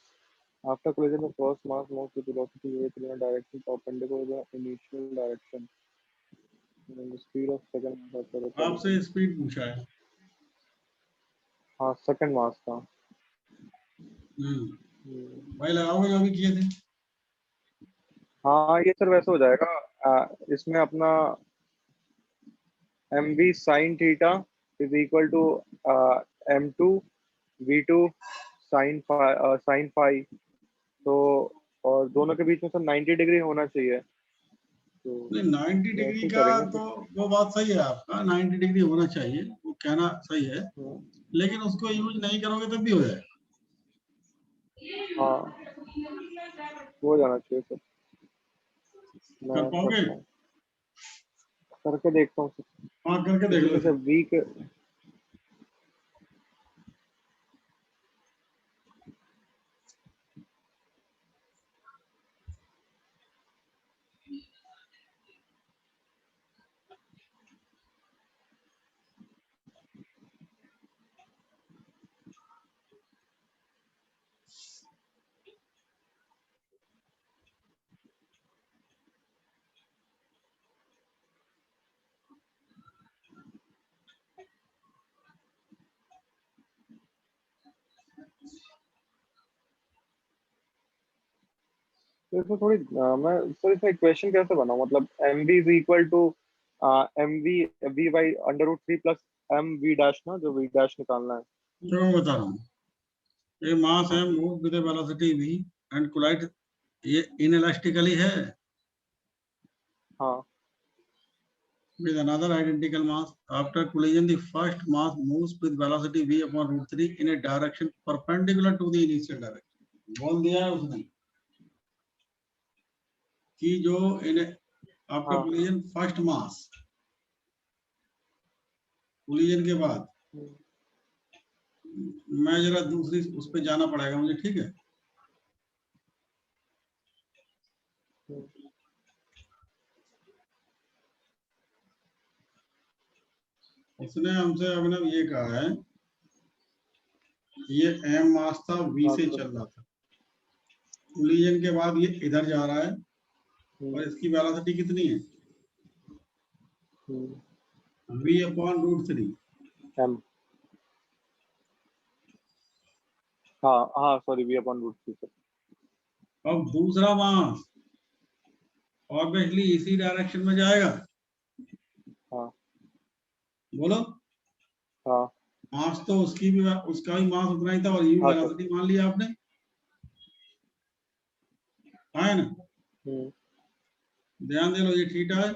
After collision, the first mass moves with velocity v in a direction perpendicular to the initial direction. And the speed of second mass after the आपसे collision. Speed पूछा है। हाँ second मास का। भाई लगाओगे जो भी किए थे। हाँ ये सर वैसे हो जाएगा। इसमें अपना mv sin theta is equal to m2 v2 sin phi। तो और दोनों के बीच में सर 90 डिग्री होना चाहिए, तो नहीं, 90 वैसे डिग्री ही का करेंगे तो फिर। वो बात सही है आपका, 90 डिग्री होना चाहिए, वो कहना सही है, लेकिन उसको यूज नहीं करोगे तब भी हो जाएगा। हाँ हो जाना चाहिए सर, कर मैं पाओगे? करता हूँ, करके देखता हूँ सर। हाँ, करके देख क्योंकि लो जैसे इसे। वीक। तो इसमें थोड़ी मैं सर इसमें इक्वेशन कैसे बनाऊं, मतलब M V is equal to M V V by under root 3 plus M V dash ना, जो वी डैश निकालना है। जो मैं बता रहा हूँ, ये मास है, हाँ move with velocity v and collide, ये इनएलास्टिकली है। हाँ with another identical mass. After collision, the first mass moves with velocity v upon root 3 in a direction perpendicular to the initial direction. बोल दिया है उसने कि जो आफ्टर हाँ। collision फर्स्ट मास, collision के बाद मैं जरा दूसरी उस पे जाना पड़ेगा मुझे, ठीक है? उसने हमसे अभिनव ये कहा है, ये m मास था v से चल रहा था, कोलिजन के बाद ये इधर जा रहा है और इसकी वेलोसिटी कितनी है? v upon root 3 m। हाँ sorry, v upon root 3 sir. अब दूसरा मास ऑब्वियसली इसी डायरेक्शन में जाएगा। हाँ। बोलो। हाँ। मास तो उसका भी मास उतना ही था और यू वेलोसिटी मान लिया आपने, है ना? ध्यान दे लो, ये थीटा है।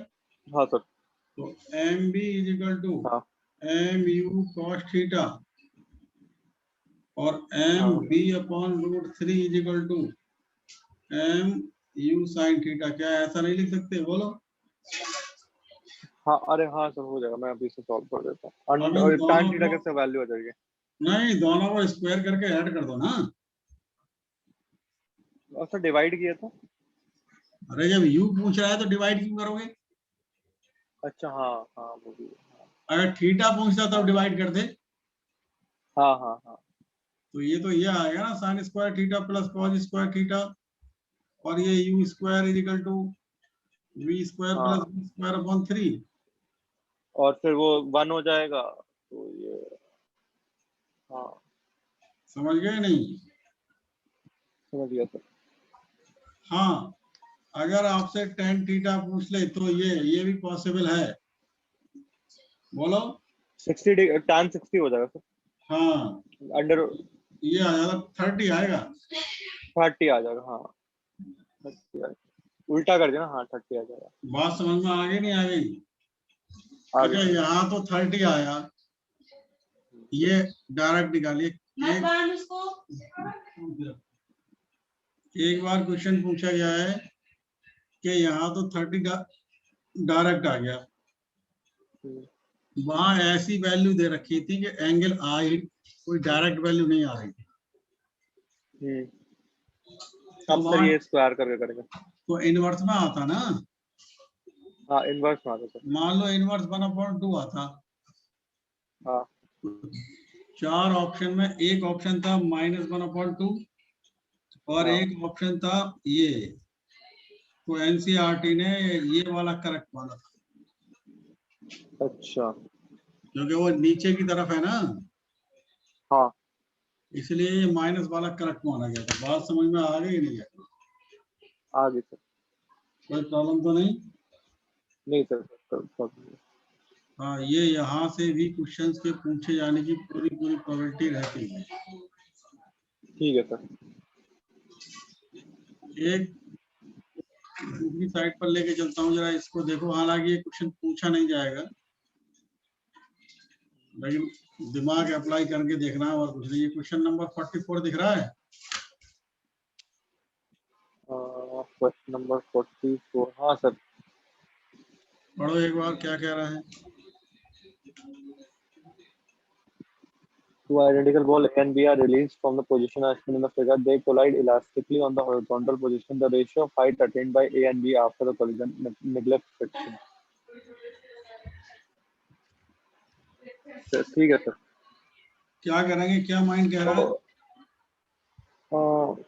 हाँ सर। तो M B is equal to M U cos theta और एम बी upon root 3 is equal to M U sine theta. क्या ऐसा नहीं लिख सकते? बोलो। हाँ, अरे हाँ सर, हो जाएगा, मैं अभी से सॉल्व कर देता हूँ। अब और इन tan दोनों थीटा को, कैसे वैल्यू आ जाएगी? नहीं, दोनों को स्क्वायर करके ऐड कर दो ना। और सर डिवाइड किया था। अरे जब यू पूछ रहा है तो डिवाइड क्यों करोगे? अच्छा, हाँ हाँ वो भी। अगर थीटा पूछता तब डिवाइड कर दे। हाँ हाँ हाँ। तो ये आएगा ना sine square theta plus cos square theta और ये U square is equal to V square plus हाँ, वी स्क्वायर अपॉन 3। और फिर वो 1 हो जाएगा, तो ये हाँ समझ गए नहीं? समझ गया सर। हाँ, अगर आपसे टेन थीटा पूछ ले तो ये भी पॉसिबल है। बोलो। 60 tan 60 हो जाएगा सर। हाँ, अंडर ये आ जाएगा 30 आएगा। 30 आ जाएगा। हाँ 30 आ जाएगा। उल्टा कर देना, हाँ 30 आ जाएगा। बात समझ में आ गई नहीं आ गई? आगे अच्छा, यहाँ तो 30 आया, ये डायरेक्ट निकालिए। एक बार क्वेश्चन पूछा गया है कि यहाँ तो 30 डायरेक्ट आ गया, वहां ऐसी वैल्यू दे रखी थी कि एंगल आई, कोई डायरेक्ट वैल्यू नहीं आ रही थी। अब सर ये स्क्वायर करके करेंगे तो इनवर्स में आता ना। हाँ, इनवर्स में आता सर। मान लो इनवर्स 1/2 आता। हाँ 4 ऑप्शन में एक ऑप्शन था -1/2 और एक ऑप्शन था ये, तो एनसीईआरटी ने ये वाला करेक्ट माना था। अच्छा। क्योंकि वो नीचे की तरफ है ना, हाँ इसलिए ये माइनस वाला करेक्ट माना गया था। बात समझ में आ गई नहीं है? आगे सर। कोई प्रॉब्लम तो नहीं? नहीं सर। हाँ, ये यहाँ से भी क्वेश्चंस के पूछे जाने की पूरी प्रोबेबिलिटी रहती है। ठीक है सर। एक दूसरी साइड पर लेके चलता हूँ, जरा इसको देखो। हालांकि ये क्वेश्चन पूछा नहीं जाएगा, लेकिन दिमाग अप्लाई करके देखना और कुछ नहीं। ये क्वेश्चन नंबर 44 दिख रहा है। Question number 44। हाँ सर। पढ़ो एक बार क्या कह रहा है। Two identical balls A and B are released from the position as shown in the figure. They collide elastically on the horizontal position. The ratio of height attained by A and B after the collision neglects friction. ठीक है sir. क्या करेंगे, क्या mind कह रहा है?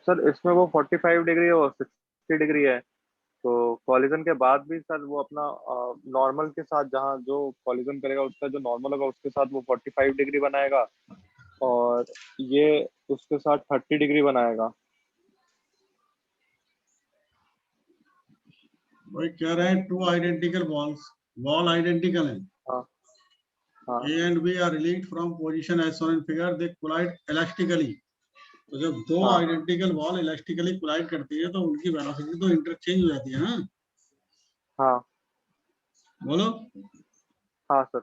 Sir इसमें वो 45 डिग्री और 60 डिग्री है, तो कॉलिजन के बाद भी सर वो अपना नॉर्मल के साथ, जहाँ जो कॉलिजन करेगा उसका जो नॉर्मल होगा उसके साथ वो 45 डिग्री बनाएगा और ये उसके साथ 30 डिग्री बनाएगा। वही कह रहे हैं, two identical balls, ball identical है। हाँ हाँ। A and B are released from position as shown in figure. They collide elastically. तो जब दो आइडेंटिकल बॉल इलास्टिकली कोलाइड करती है तो उनकी वेलोसिटी तो इंटरचेंज हो जाती है ना। हाँ बोलो। हाँ सर।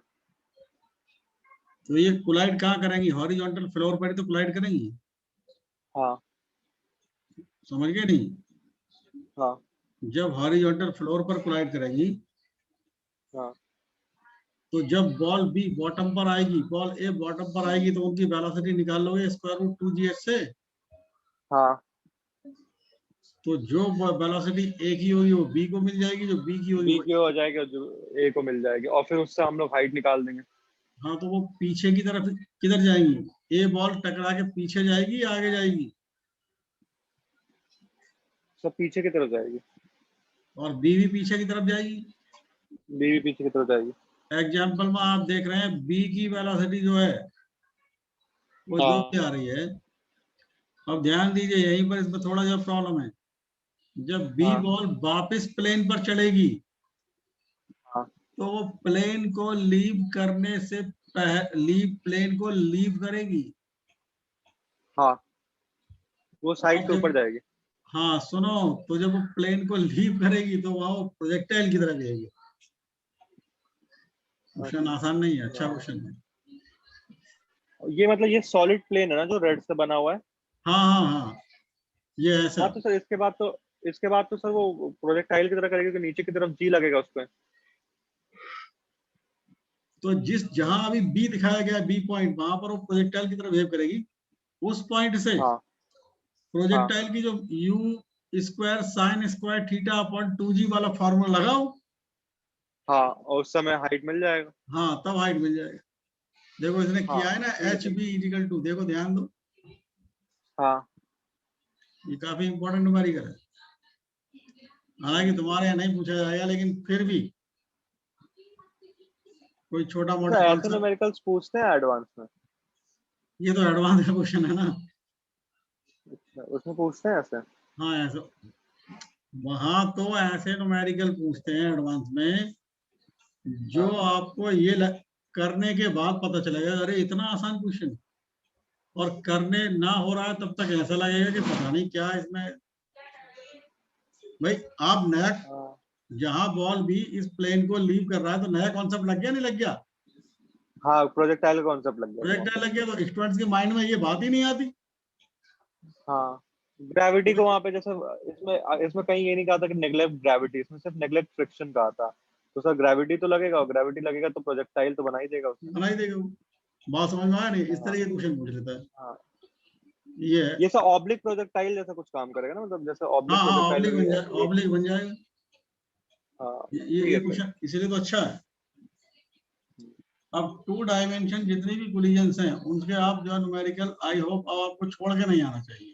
तो ये कोलाइड कहाँ करेंगी? हॉरिजॉन्टल फ्लोर पर ही तो कोलाइड करेंगी। हाँ समझ गए नहीं? हाँ जब हॉरिजॉन्टल फ्लोर पर कोलाइड करेंगी हाँ तो जब बॉल बी बॉटम पर आएगी, बॉल ए बॉटम पर आएगी, तो उनकी वेलोसिटी निकाल लोगे स्क्वायर रूट 2gh से। हाँ। तो जो वेलोसिटी ए की होगी वो बी को मिल जाएगी, जो बी की होगी बी वो की हो जाएगी और जो ए को मिल जाएगी, और फिर उससे हम लोग हाइट निकाल देंगे। हाँ, तो वो पीछे की तरफ किधर जाएंगी? ए बॉल टकरा के पीछे जाएगी या आगे जाएगी? सब पीछे की तरफ जाएगी। और बी भी पीछे की तरफ जाएगी। बी भी पीछे की तरफ जाएगी। एग्जाम्पल में आप देख रहे हैं बी की वेलोसिटी जो है वो जो हाँ भी आ रही है। अब ध्यान दीजिए, यहीं पर इसमें थोड़ा सा प्रॉब्लम है। जब बी हाँ बॉल वापस प्लेन पर चढ़ेगी हाँ तो वो प्लेन को लीव करने से प्लेन को लीव करेगी। हाँ, वो साइड और से ऊपर जब, जाएगी। हाँ सुनो, तो जब वो प्लेन को लीव करेगी तो वहां वो प्रोजेक्टाइल की तरफ जाएगी। क्वेश्चन आसान नहीं है, अच्छा अच्छा, क्वेश्चन है। ये मतलब ये सॉलिड प्लेन है ना जो रेड से बना हुआ है। हाँ हाँ हाँ, ये ऐसा। हाँ तो सर इसके बाद तो सर वो प्रोजेक्टाइल की तरह करेगी कि नीचे की तरफ जी लगेगा उस पे। तो जिस जहां अभी बी दिखाया गया, बी पॉइंट, वहां पर वो प्रोजेक्टाइल की तरफ वेव करेगी। उस पॉइंट से हाँ हाँ प्रोजेक्टाइल की जो you square sine square theta upon 2g वाला फॉर्मूला लगाओ। हाँ, और उस समय हाइट मिल जाएगा। हाँ, तब हाइट मिल जाएगा। देखो इसने हाँ किया है ना, ठीक है H sir. B is equal to, देखो ध्यान दो, हाँ ये काफी इंपॉर्टेंट न्यूमेरिकल है। हालांकि तुम्हारे यहाँ नहीं पूछा जाएगा, लेकिन फिर भी कोई छोटा सर, मोटा ऐसे आंसर। न्यूमेरिकल्स पूछते हैं एडवांस में? ये तो एडवांस का क्वेश्चन है ना। अच्छा, उसमें पूछते हैं ऐसे? हाँ ऐसा, वहां तो ऐसे न्यूमेरिकल पूछते हैं एडवांस में जो हाँ आपको करने के बाद पता चलेगा अरे इतना आसान क्वेश्चन। और करने ना हो रहा है तब तक ऐसा लगेगा कि पता नहीं क्या इसमें। भाई आप नया, हाँ जहां बॉल भी इस प्लेन को लीव कर रहा है तो नया कॉन्सेप्ट लग गया, नहीं लग गया? हाँ, प्रोजेक्टाइल कॉन्सेप्ट लग गया वहाँ प्रोजेक्टाइल पे। लग गया तो स्टूडेंट्स के माइंड में ये बात ही नहीं आती। हाँ, ग्रेविटी को वहां पे जैसे इसमें इसमें कहीं ये नहीं कहा था कि नेग्लेक्ट ग्रेविटी, इसमें सिर्फ नेग्लेक्ट फ्रिक्शन कहा था। तो सर ग्रेविटी तो लगेगा, और ग्रेविटी लगेगा तो प्रोजेक्टाइल तो बना ही देगा उससे। बना ही देगा वो। बात समझ में आया नहीं? इस तरह हाँ के क्वेश्चन पूछ लेता है। हाँ, ये है। ये सर ऑब्लिक प्रोजेक्टाइल जैसा कुछ काम करेगा ना, मतलब जैसे हाँ ऑब्लिक हाँ, प्रोजेक्टाइल में भी एक। ऑब्लिक बन जाएगा। हाँ ये ठीक ये है सर। क्वेश्चन इसीलिए तो अच्छा है। अब 2 डायमेंशन जितनी भी कोलिजन्स हैं उनके आप जो है न्यूमेरिकल, आई होप अब आपको छोड़ के नहीं आना चाहिए।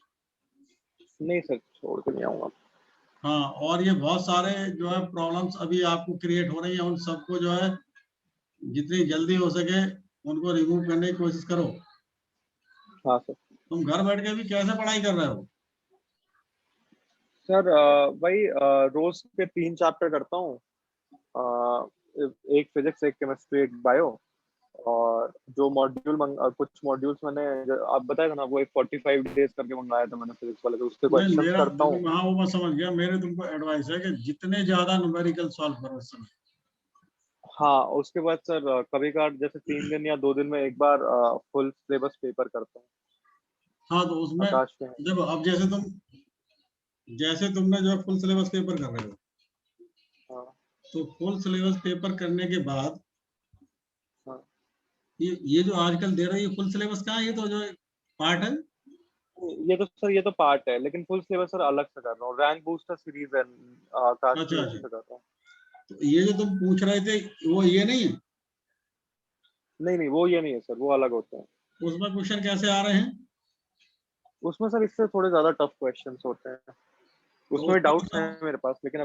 नहीं सर, छोड़ के नहीं आऊंगा। हाँ, और ये बहुत सारे जो है प्रॉब्लम्स अभी आपको क्रिएट हो रही हैं, उन सबको जो है जितनी जल्दी हो सके उनको रिमूव करने की कोशिश करो। हाँ सर। तुम घर बैठ के भी कैसे पढ़ाई कर रहे हो? सर वही रोज के 3 चैप्टर करता हूँ। एक फिजिक्स, एक केमिस्ट्री, एक बायो। और जो कुछ मॉड्यूल्स मैंने आप बताया था ना, वो एक 45 डेज करके मंगाया था मैंने फिजिक्स वाले, तो उसके नहीं, क्वेश्चंस मेरा करता हूँ। देखो, हाँ वो मैं समझ गया। मेरे तुमको एडवाइस है कि जितने ज्यादा न्यूमेरिकल सॉल्व करो इस समय। हाँ, उसके बाद सर कभी कभार जैसे 3 दिन या 2 दिन में एक बार फुल सिलेबस पेपर करता हूँ। हाँ, तो उसमें आकाश के हैं। देखो, अब जैसे तुमने जो है फुल सिलेबस पेपर कर रहे हो, हाँ तो फुल सिलेबस पेपर करने के बाद हाँ। ये जो आजकल दे रही है फुल सिलेबस का, ये तो जो पार्ट है। ये तो पार्ट है, लेकिन फुल सिलेबस सर अलग से कर रहा हूँ। रैंक बूस्टर सीरीज है आकाश की, अच्छा उसी अच्छा, से कर रहा हूँ। तो ये जो तुम पूछ रहे थे वो ये नहीं है? नहीं नहीं, वो ये नहीं है सर, वो अलग होते हैं। उसमें क्वेश्चन कैसे आ रहे हैं? उसमें सर इससे थोड़े ज्यादा टफ क्वेश्चंस होते हैं। तो उसमें उसमें डाउट्स हैं मतलब मेरे पास, लेकिन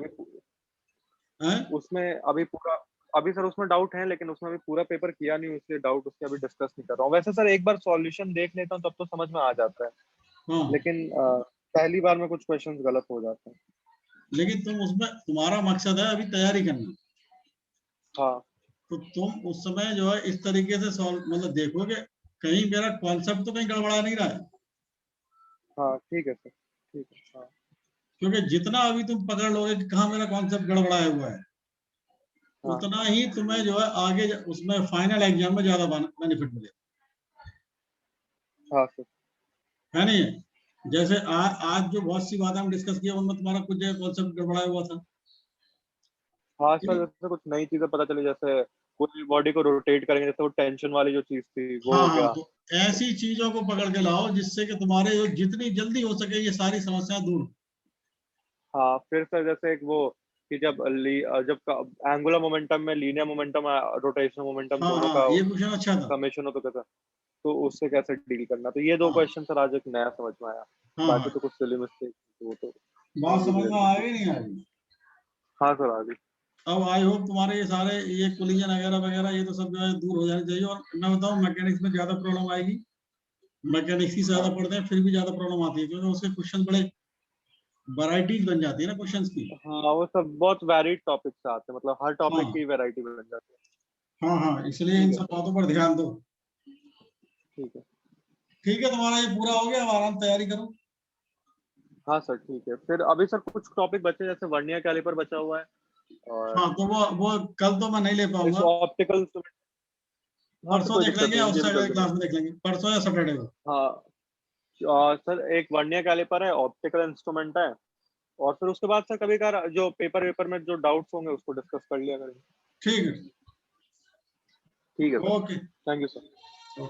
है? उसमें अभी पूरा अभी सर उसमें डाउट है, लेकिन उसमें अभी पूरा पेपर किया नहीं हूं, इसलिए डाउट उसके अभी डिस्कस नहीं कर रहा हूँ। वैसे सर एक बार सॉल्यूशन देख लेता हूँ तब तो समझ में आ जाता है, हाँ, लेकिन पहली बार में कुछ क्वेश्चंस गलत हो जाते हैं। लेकिन तुम उसमें, तुम्हारा मकसद है अभी तैयारी करना, हाँ तो तुम उस समय जो है इस तरीके से सॉल्व, मतलब देखोगे कहीं मेरा कॉन्सेप्ट तो कहीं गड़बड़ा नहीं रहा है। हाँ ठीक है सर, ठीक है। हाँ क्योंकि जितना अभी तुम पकड़ लोगे कि कहाँ मेरा कॉन्सेप्ट गड़बड़ाया हुआ है, हाँ। उतना ही तुम्हें जो है आगे उसमें फाइनल एग्जाम में ज्यादा बेनिफिट मिलेगा, हाँ सर। है नहीं? जैसे आज जो बहुत सी बातें हम डिस्कस किए उनमें तुम्हारा कुछ जगह कॉन्सेप्ट गड़बड़ाया हुआ था। हाँ सर, जैसे कुछ नई चीजें पता चली, जैसे पूरी बॉडी को रोटेट करेंगे, जैसे वो टेंशन वाली जो चीज थी वो हाँ हो हाँ, गया। तो ऐसी चीजों को पकड़ के लाओ जिससे कि तुम्हारे जो जितनी जल्दी हो सके ये सारी समस्याएं दूर हो। हाँ फिर सर जैसे एक वो कि जब एंगुलर मोमेंटम में लीनियर मोमेंटम, रोटेशनल मोमेंटम हाँ दोनों हाँ, का ये क्वेश्चन अच्छा था। समेशन हो तो कैसा, तो उससे कैसे डील करना, तो ये दो हाँ क्वेश्चन सर आज एक नया समझ में आया। हाँ बाकी हाँ, तो कुछ सिली मिस्टेक वो तो बात होंगी समझ में आ धीरे-धीरे। गई नहीं आ गई? हाँ सर आ गई। अब आई होप तुम्हारे ये कोलिजन वगैरह वगैरह ये तो सब जो है दूर हो जानी चाहिए। और मैं बताऊं, मैकेनिक्स में ज्यादा प्रॉब्लम आएगी, मैकेनिक्स ही ज्यादा हाँ पढ़ते हैं फिर भी ज्यादा प्रॉब्लम आती है, क्योंकि उसके क्वेश्चन बड़े वैरायटीज बन जाती है ना क्वेश्चंस की। हाँ, वो सब बहुत वैराइड टॉपिक्स आते हैं, मतलब हर टॉपिक हाँ की वैरायटी बन जाती है। हाँ हाँ, इसलिए इन ठीक है सब सर। बातों पर ध्यान दो। ठीक है। ठीक है, तुम्हारा ये पूरा हो गया, अब आराम तैयारी करो। हाँ सर ठीक है, फिर अभी सर कुछ टॉपिक बचे, जैसे वर्नियर कैलिपर बचा हुआ है, और हाँ, तो वो कल तो मैं नहीं ले एक पाऊंगा, ऑप्टिकल। हाँ सर परसों कोई देख दिक्कत लेंगे नहीं, या ये उससे भी कर अगले दूंगा। क्लास में देख लेंगे, परसों या सैटरडे को। हाँ सर एक वर्नियर कैलिपर है, ऑप्टिकल इंस्ट्रूमेंट है, और फिर उसके बाद सर कभी कभार जो पेपर वेपर में जो डाउट्स होंगे उसको डिस्कस कर लिया करेंगे। ठीक है। ठीक है sir. Okay. Thank you sir.